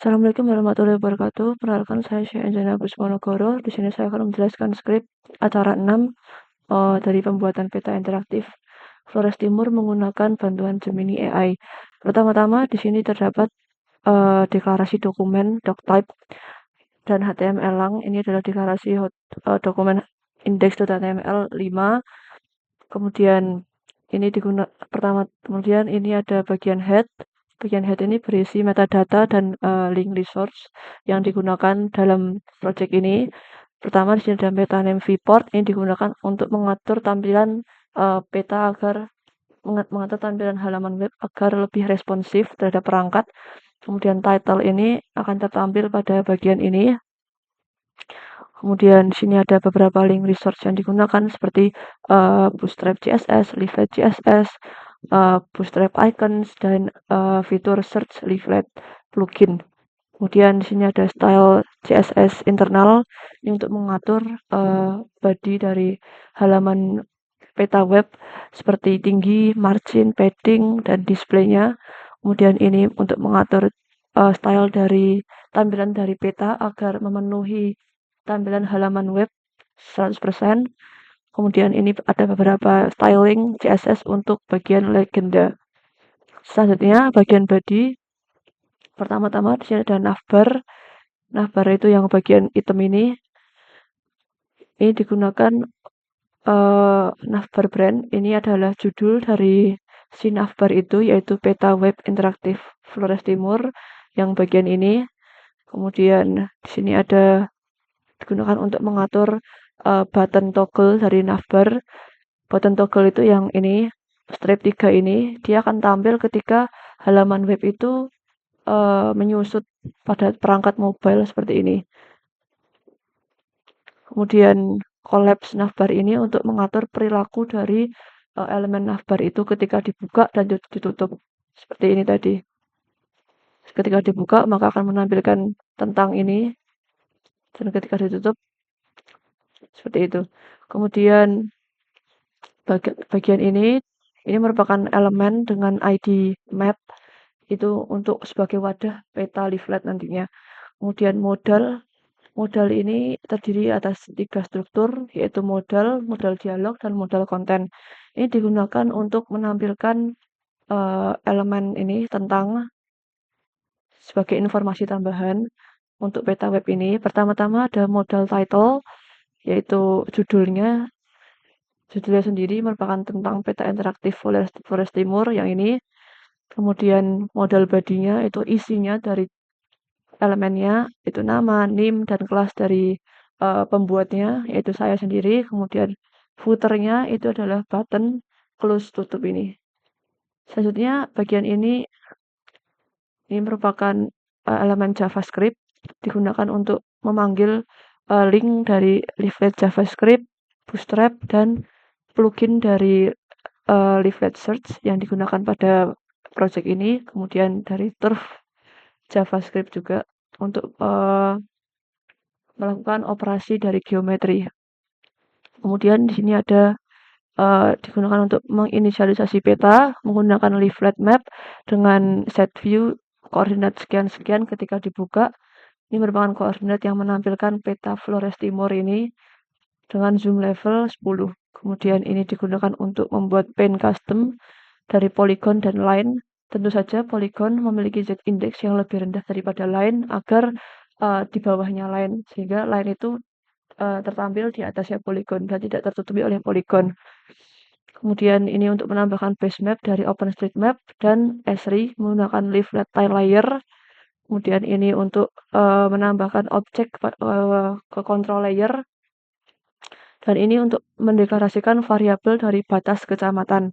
Assalamualaikum warahmatullahi wabarakatuh. Perkenalkan saya Syekh Anjana Busmonogoro. Di sini saya akan menjelaskan skrip acara 6 dari pembuatan peta interaktif Flores Timur menggunakan bantuan Gemini AI. Pertama-tama di sini terdapat deklarasi dokumen doctype dan HTML lang. Ini adalah deklarasi dokumen index.html 5. Kemudian ini kemudian ini ada bagian head. Bagian head ini berisi metadata dan link resource yang digunakan dalam project ini. Pertama di sini ada meta name viewport, ini digunakan untuk mengatur tampilan peta agar mengatur tampilan halaman web agar lebih responsif terhadap perangkat. Kemudian title ini akan tertampil pada bagian ini. Kemudian di sini ada beberapa link resource yang digunakan seperti Bootstrap CSS, Leaflet CSS, Bootstrap Icons, dan fitur Search Leaflet plugin. Kemudian di sini ada style CSS internal ini untuk mengatur body dari halaman peta web seperti tinggi, margin, padding, dan displaynya. Kemudian ini untuk mengatur style dari tampilan dari peta agar memenuhi tampilan halaman web 100%. Kemudian ini ada beberapa styling CSS untuk bagian legenda. Selanjutnya bagian body. Pertama-tama di sini ada navbar. Navbar itu yang bagian item ini. Ini digunakan navbar brand. Ini adalah judul dari si navbar itu, yaitu peta web interaktif Flores Timur yang bagian ini. Kemudian di sini ada digunakan untuk mengatur button toggle dari navbar. Button toggle itu yang ini, strip 3 ini, dia akan tampil ketika halaman web itu menyusut pada perangkat mobile seperti ini. Kemudian collapse navbar ini untuk mengatur perilaku dari elemen navbar itu ketika dibuka dan ditutup. Seperti ini tadi. Ketika dibuka maka akan menampilkan tentang ini, dan ketika ditutup seperti itu. Kemudian bagian ini merupakan elemen dengan ID map itu untuk sebagai wadah peta leaflet nantinya. Kemudian modal ini terdiri atas 3 struktur, yaitu modal dialog, dan modal konten. Ini digunakan untuk menampilkan elemen ini tentang sebagai informasi tambahan untuk peta web ini. Pertama-tama ada modal title, yaitu judulnya. Judulnya sendiri merupakan tentang peta interaktif Flores Timur yang ini. Kemudian modal bodinya itu isinya dari elemennya, itu nama, name, dan kelas dari pembuatnya, yaitu saya sendiri. Kemudian footernya itu adalah button close tutup ini. Selanjutnya bagian ini merupakan elemen JavaScript digunakan untuk memanggil link dari leaflet JavaScript, Bootstrap, dan plugin dari leaflet search yang digunakan pada project ini. Kemudian dari turf JavaScript juga untuk melakukan operasi dari geometri. Kemudian di sini ada digunakan untuk menginisialisasi peta menggunakan leaflet map dengan set view koordinat sekian-sekian. Ketika dibuka, ini merupakan koordinat yang menampilkan peta Flores Timur ini dengan zoom level 10. Kemudian ini digunakan untuk membuat pane custom dari polygon dan line. Tentu saja polygon memiliki z index yang lebih rendah daripada line agar di bawahnya line, sehingga line itu tertampil di atasnya polygon dan tidak tertutupi oleh polygon. Kemudian ini untuk menambahkan base map dari OpenStreetMap dan Esri menggunakan leaflet tile layer. Kemudian ini untuk menambahkan objek ke control layer. Dan ini untuk mendeklarasikan variabel dari batas kecamatan.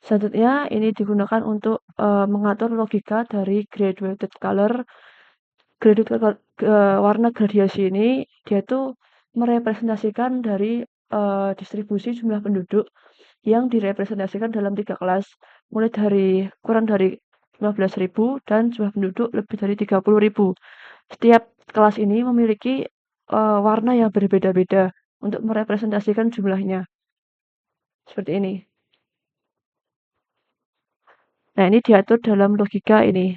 Selanjutnya ini digunakan untuk mengatur logika dari graduated color. Warna gradiasi ini dia tuh merepresentasikan dari distribusi jumlah penduduk yang direpresentasikan dalam 3 kelas, mulai dari kurang dari 15.000 dan jumlah penduduk lebih dari 30.000. Setiap kelas ini memiliki warna yang berbeda-beda untuk merepresentasikan jumlahnya. Seperti ini. Nah, ini diatur dalam logika ini.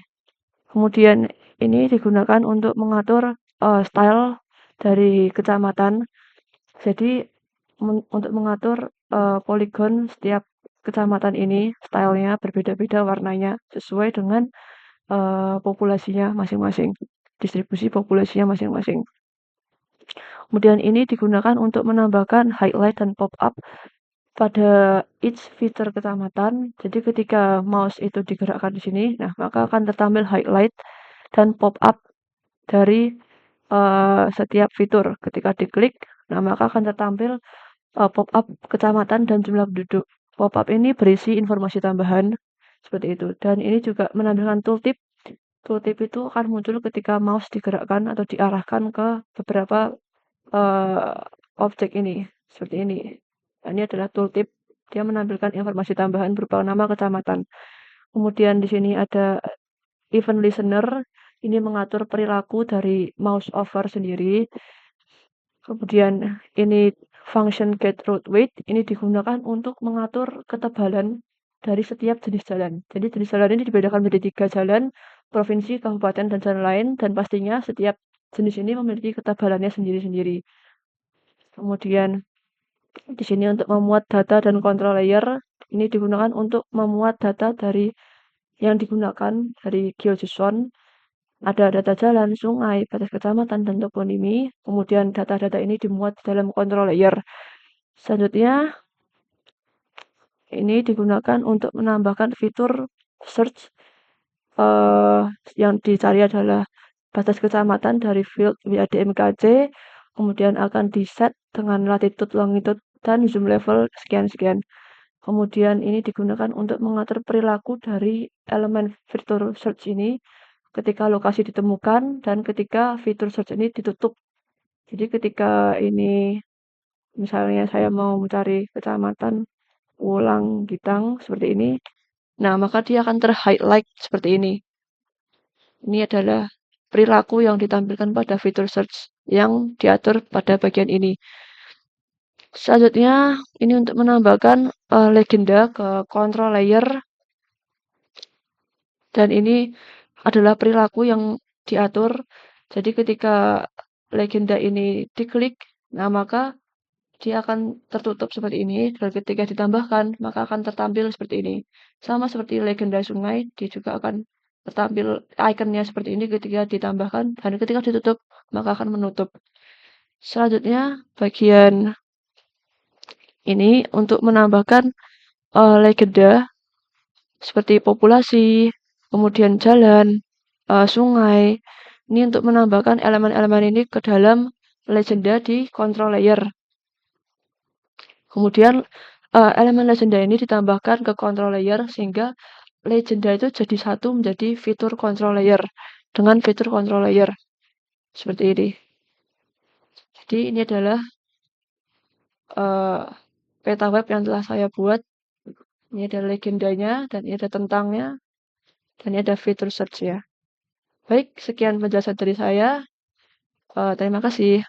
Kemudian ini digunakan untuk mengatur style dari kecamatan. Jadi untuk mengatur poligon setiap kecamatan ini stylenya berbeda-beda warnanya sesuai dengan populasinya masing-masing, distribusi populasinya masing-masing. Kemudian ini digunakan untuk menambahkan highlight dan pop-up pada each fitur kecamatan. Jadi ketika mouse itu digerakkan di sini, nah maka akan tertampil highlight dan pop-up dari setiap fitur. Ketika diklik, nah maka akan tertampil pop-up kecamatan dan jumlah penduduk. Pop-up ini berisi informasi tambahan seperti itu. Dan ini juga menampilkan tooltip. Tooltip itu akan muncul ketika mouse digerakkan atau diarahkan ke beberapa objek ini, seperti ini. Nah, ini adalah tooltip. Dia menampilkan informasi tambahan berupa nama kecamatan. Kemudian di sini ada event listener. Ini mengatur perilaku dari mouse over sendiri. Kemudian ini function get road weight. Ini digunakan untuk mengatur ketebalan dari setiap jenis jalan. Jadi jenis jalan ini dibedakan menjadi 3 jalan, provinsi, kabupaten, dan jalan lain. Dan pastinya setiap jenis ini memiliki ketebalannya sendiri-sendiri. Kemudian di sini untuk memuat data dan control layer, ini digunakan untuk memuat data dari yang digunakan dari GeoJSON. Ada data jalan, sungai, batas kecamatan, dan toponimi. Kemudian data-data ini dimuat dalam control layer. Selanjutnya, ini digunakan untuk menambahkan fitur search yang dicari adalah batas kecamatan dari field WADMKC, kemudian akan di-set dengan latitude, longitude, dan zoom level sekian-sekian. Kemudian ini digunakan untuk mengatur perilaku dari elemen fitur search ini ketika lokasi ditemukan dan ketika fitur search ini ditutup. Jadi ketika ini misalnya saya mau mencari kecamatan Wulang Gitang seperti ini, nah maka dia akan ter-highlight seperti ini. Ini adalah perilaku yang ditampilkan pada fitur search yang diatur pada bagian ini. Selanjutnya, ini untuk menambahkan legenda ke control layer. Dan ini adalah perilaku yang diatur. Jadi ketika legenda ini diklik, nah maka dia akan tertutup seperti ini. Dan ketika ditambahkan, maka akan tertampil seperti ini. Sama seperti legenda sungai, dia juga akan tertampil ikonnya seperti ini ketika ditambahkan. Dan ketika ditutup, maka akan menutup. Selanjutnya, bagian ini untuk menambahkan legenda seperti populasi, kemudian jalan, sungai. Ini untuk menambahkan elemen-elemen ini ke dalam legenda di control layer. Kemudian elemen legenda ini ditambahkan ke control layer sehingga legenda itu jadi satu menjadi fitur control layer dengan fitur control layer seperti ini. Jadi ini adalah peta web yang telah saya buat. Ini ada legendanya dan ini ada tentangnya dan ini ada fitur search ya. Baik, sekian penjelasan dari saya. Terima kasih.